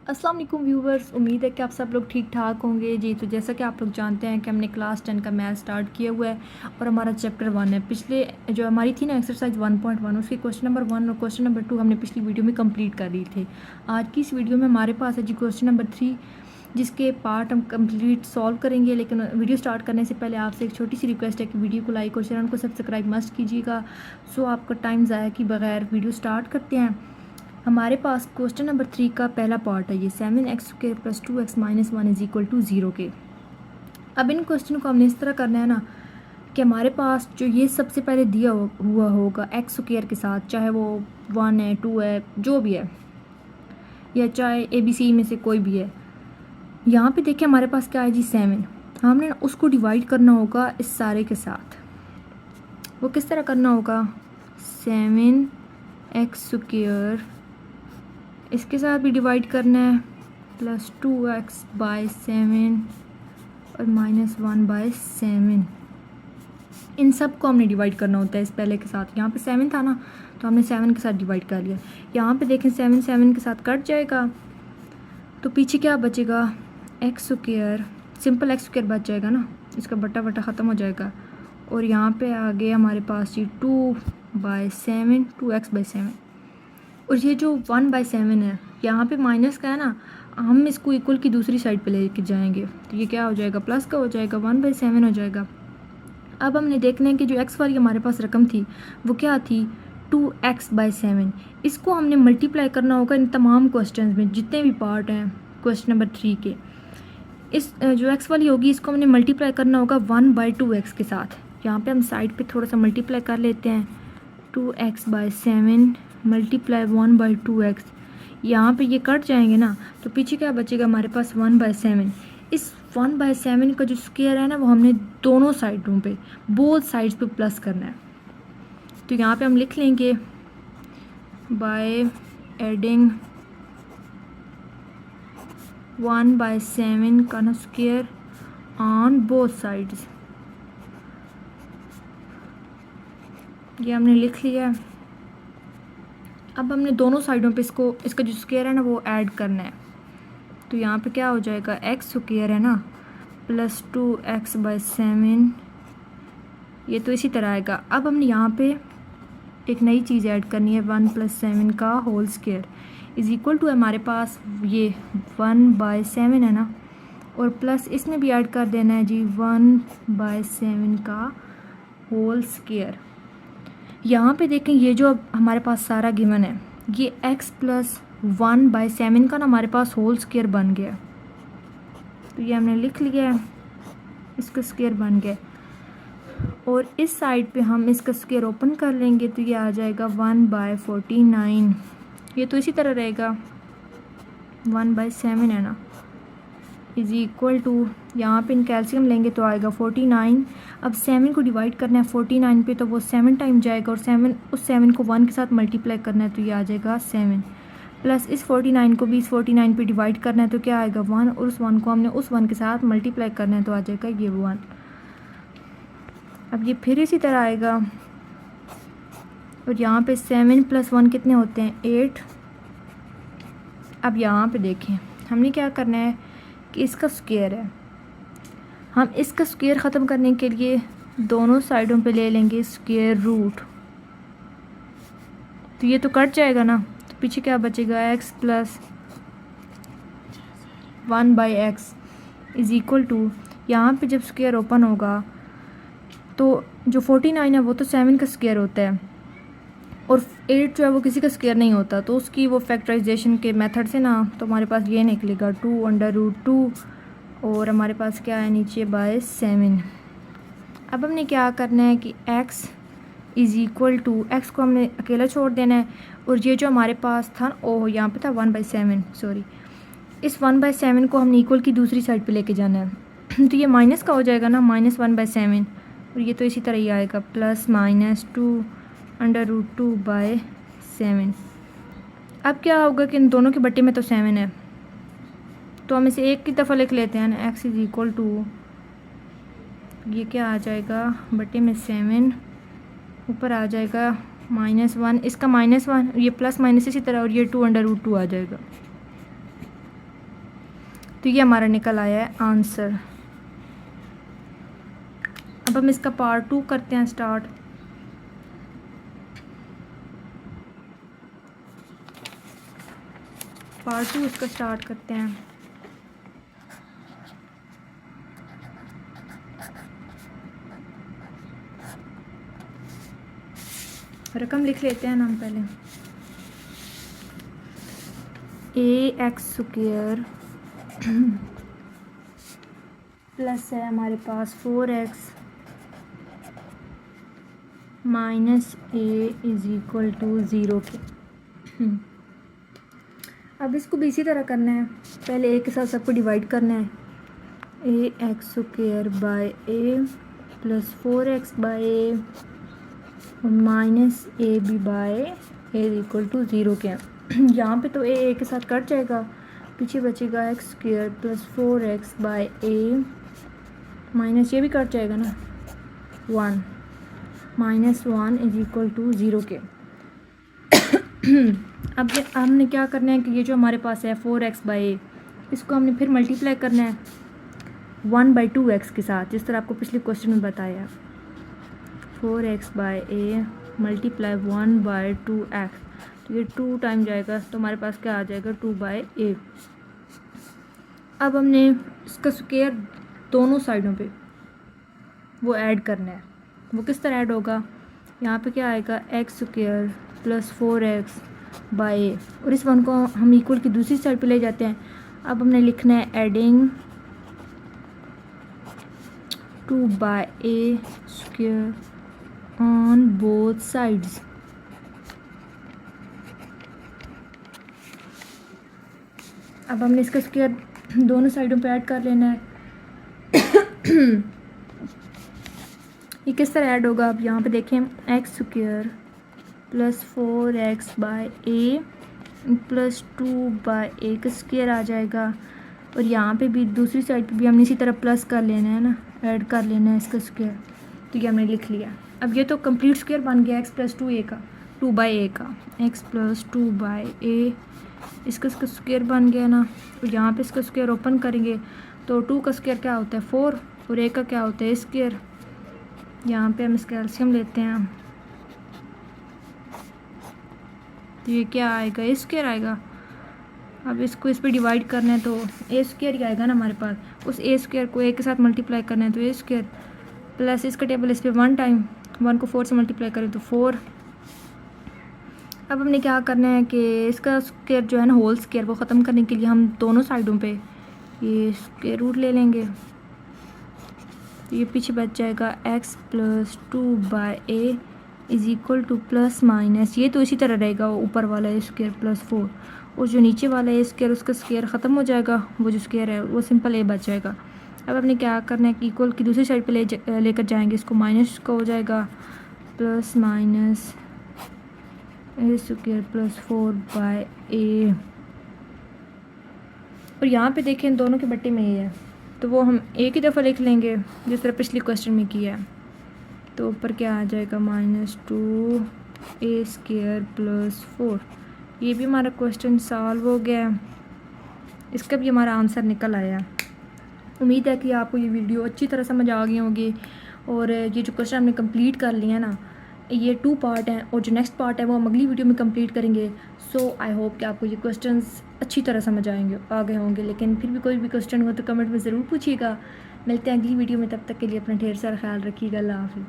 अस्सलाम वालेकुम व्यूवर्स, उम्मीद है कि आप सब लोग ठीक ठाक होंगे जी। तो जैसा कि आप लोग जानते हैं कि हमने क्लास 10 का मैथ स्टार्ट किया हुआ है और हमारा चैप्टर 1 है। पिछले जो हमारी थी ना एक्सरसाइज 1.1, उसके क्वेश्चन नंबर 1 और क्वेश्चन नंबर 2 हमने पिछली वीडियो में कंप्लीट कर ली थे। आज की इस वीडियो में हमारे पास है जी क्वेश्चन नंबर 3, जिसके पार्ट हम कंप्लीट सॉल्व करेंगे। लेकिन वीडियो स्टार्ट करने से पहले आपसे एक छोटी सी रिक्वेस्ट है कि वीडियो को लाइक और चैनल को सब्सक्राइब मस्ट कीजिएगा। सो आपका टाइम ज़ाया की बगैर वीडियो स्टार्ट करते हैं। हमारे पास क्वेश्चन नंबर 3 का पहला पार्ट है ये 7x² + 2x - 1 = 0 के। अब इन क्वेश्चन को हमने इस तरह करना है ना कि हमारे पास जो ये सबसे पहले दिया हुआ होगा x² के साथ, चाहे वो 1 है 2 है जो भी है, या चाहे ABC में से कोई भी है। यहाँ पे देखिए हमारे पास क्या है जी 7। हमने ना उसको डिवाइड करना होगा इस सारे के साथ। वो किस तरह करना होगा, 7x² इसके साथ भी डिवाइड करना है + 2x/7 और -1/7। इन सब को हमने डिवाइड करना होता है इस पहले के साथ। यहाँ पे 7 था ना तो हमने 7 के साथ डिवाइड कर लिया। यहाँ पे देखें 7 7 के साथ कट जाएगा तो पीछे क्या बचेगा, x², सिंपल x² बच जाएगा ना, इसका बटा बटा ख़त्म हो जाएगा। और यहाँ पे आ गया हमारे पास ये 2/7, 2x/7। और ये जो 1/7 है यहाँ पे माइनस का है ना, हम इसको इक्वल की दूसरी साइड पे लेके जाएंगे तो ये क्या हो जाएगा, प्लस का हो जाएगा, 1/7 हो जाएगा। अब हमने देखना है कि जो x वाली हमारे पास रकम थी वो क्या थी, 2x/7। इसको हमने मल्टीप्लाई करना होगा इन तमाम क्वेश्चन में जितने भी पार्ट हैं क्वेश्चन नंबर 3 के। इस जो x वाली होगी इसको हमने मल्टीप्लाई करना होगा 1/2x के साथ। यहाँ पे हम साइड पे थोड़ा सा मल्टीप्लाई कर लेते हैं, 2x/7 मल्टीप्लाई 1/2x। यहाँ पे ये कट जाएंगे ना तो पीछे क्या बचेगा हमारे पास, 1/7। इस 1/7 का जो स्क्वायर है ना वो हमने दोनों साइडों पे, बोथ साइड्स पे प्लस करना है। तो यहाँ पे हम लिख लेंगे बाय एडिंग 1/7 का ना स्क्वायर ऑन बोथ साइड्स। ये हमने लिख लिया है। अब हमने दोनों साइडों पे इसका जो स्क्वायर है ना वो ऐड करना है। तो यहाँ पे क्या हो जाएगा, x² है ना + 2x/7, ये तो इसी तरह आएगा। अब हमने यहाँ पे एक नई चीज़ ऐड करनी है, 1 + 7 का होल स्क्वायर = हमारे पास ये 1/7 है ना, और प्लस इसमें भी ऐड कर देना है जी 1/7 का होल स्क्वायर। यहाँ पे देखें ये जो अब हमारे पास सारा गिवन है ये x + 1/7 का ना हमारे पास होल स्क्वायर बन गया। तो ये हमने लिख लिया है, इसका स्क्वायर बन गया। और इस साइड पे हम इसका स्क्वायर ओपन कर लेंगे तो ये आ जाएगा 1/49। ये तो इसी तरह रहेगा, 1/7 है ना = यहाँ पे इन कैल्शियम लेंगे तो आएगा 49। अब 7 को डिवाइड करना है 49 पे तो वो 7 टाइम जाएगा, और 7 को 1 के साथ मल्टीप्लाई करना है तो ये आ जाएगा 7। प्लस इस 49 को भी इस 49 पे डिवाइड करना है तो क्या आएगा 1, और उस 1 को हमने उस 1 के साथ मल्टीप्लाई करना है तो आ जाएगा ये 1। अब ये फिर इसी तरह आएगा, और यहाँ पे 7 + 1 कितने होते हैं, 8। अब यहाँ पे देखें हमने क्या करना है कि इसका स्क्वायर है, हम इसका स्क्वायर ख़त्म करने के लिए दोनों साइडों पे ले लेंगे स्क्वायर रूट। तो ये तो कट जाएगा ना, तो पीछे क्या बचेगा, x + 1/x = यहाँ पे जब स्क्वायर ओपन होगा तो जो 49 है वो तो 7 का स्क्वायर होता है, और 8 जो है वो किसी का स्क्वायर नहीं होता। तो उसकी वो फैक्टराइजेशन के मेथड से ना तो हमारे पास ये निकलेगा 2/√2, और हमारे पास क्या है नीचे /7। अब हमने क्या करना है कि x = x को हमने अकेला छोड़ देना है, और ये जो हमारे पास था यहाँ पे था 1/7, सॉरी, इस 1/7 को हमने इक्वल की दूसरी साइड पे लेके जाना है तो ये माइनस का हो जाएगा ना, -1/7, और ये तो इसी तरह ही आएगा +-2/√2/7। अब क्या होगा कि इन दोनों के बट्टे में तो 7 है तो हम इसे एक की दफ़ा लिख लेते हैं ना, x = ये क्या आ जाएगा, बट्टे में 7, ऊपर आ जाएगा -1, इसका -1, ये प्लस माइनस इसी तरह, और ये 2/√2 आ जाएगा। तो ये हमारा निकल आया है आंसर। अब हम इसका पार्ट 2 करते हैं स्टार्ट। पार्ट 2 इसका स्टार्ट करते हैं। रकम लिख लेते हैं ना हम पहले। ax² प्लस है हमारे पास 4x minus a is equal to 0 के। अब इसको भी इसी तरह करना है, पहले a के साथ सबको डिवाइड करना है। ax² by a plus 4x by a और minus a b by a equal to 0 के। यहाँ पे तो ए के साथ कट जाएगा, पीछे बचेगा x² प्लस 4x बाय ए माइनस ये भी कट जाएगा ना 1 माइनस 1 इज इक्वल टू 0 के। अब हमने क्या करना है कि ये जो हमारे पास है 4x बाय ए, इसको हमने फिर मल्टीप्लाई करना है 1/2x के साथ, जिस तरह आपको पिछले क्वेश्चन में बताया। 4x bye A multiply 1/2x, तो ये 2 टाइम जाएगा तो हमारे पास क्या आ जाएगा 2/a। अब हमने इसका स्क्वायर दोनों साइडों पे वो ऐड करना है। वो किस तरह ऐड होगा, यहाँ पे क्या आएगा x² प्लस 4x बाय ए, और इस 1 को हम इक्वल की दूसरी साइड पे ले जाते हैं। अब हमने लिखना है adding 2/a² on both sides। अब हमने इसका स्क्वायर दोनों साइडों पे ऐड कर लेना है। ये किस तरह ऐड होगा, अब यहाँ पे देखें x² प्लस 4x बाय ए प्लस 2/a का स्क्वायर आ जाएगा, और यहाँ पे भी दूसरी साइड पे भी हमने इसी तरह प्लस कर लेना है ना, ऐड कर लेना है इसका स्क्वायर। तो ये हमने लिख लिया। अब ये तो कंप्लीट स्क्वायर बन गया x प्लस 2a का, 2/a का, x प्लस 2/a इसका स्क्वायर बन गया ना। और यहाँ पे इसका स्क्वायर ओपन करेंगे तो 2 का स्क्वायर क्या होता है 4, और a का क्या होता है स्क्वायर। यहाँ पे हम इसका एलसीएम लेते हैं, तो ये क्या आएगा a स्क्वायर आएगा। अब इसको इस पर डिवाइड करना है तो a स्क्वायर ही आएगा ना हमारे पास। उस a स्क्वायर को a के साथ मल्टीप्लाई करना है तो a स्क्वायर प्लस इसका टेबल इस पर 1 टाइम, 1 को 4 से मल्टीप्लाई करें तो 4। अब हमने क्या करना है कि इसका स्क्वायर जो है ना होल स्क्वायर वो ख़त्म करने के लिए हम दोनों साइडों पे ये स्क्वायर रूट ले लेंगे। तो ये पीछे बच जाएगा x plus 2/a is equal two plus minus, ये तो इसी तरह रहेगा ऊपर वाला स्क्वायर प्लस 4, और जो नीचे वाला है स्क्वायर उसका स्क्वायर ख़त्म हो जाएगा, वो जो स्क्वायर है वो सिंपल a बच जाएगा। अब हमने क्या करना है कि इक्वल की दूसरी साइड पे लेकर जाएंगे, इसको माइनस का हो जाएगा plus minus a² plus 4/a, और यहाँ पे देखें दोनों के बट्टे में ये है तो वो हम एक ही दफ़ा लिख लेंगे जिस तरह पिछले क्वेश्चन में किया है। तो ऊपर क्या आ जाएगा -2a² प्लस 4। ये भी हमारा क्वेश्चन सॉल्व हो गया है, इसका भी हमारा आंसर निकल आया। उम्मीद है कि आपको ये वीडियो अच्छी तरह समझ आ गई होगी, और ये जो क्वेश्चन हमने कंप्लीट कर लिया ना, ये 2 पार्ट हैं, और जो नेक्स्ट पार्ट है वो हम अगली वीडियो में कंप्लीट करेंगे। सो आई होप कि आपको ये क्वेश्चंस अच्छी तरह समझ आ गए होंगे। लेकिन फिर भी कोई भी क्वेश्चन हो तो कमेंट में ज़रूर पूछिएगा। मिलते हैं अगली वीडियो में, तब तक के लिए अपना ढेर सारा ख्याल रखिएगा। अल्लाह हाफ़िज़।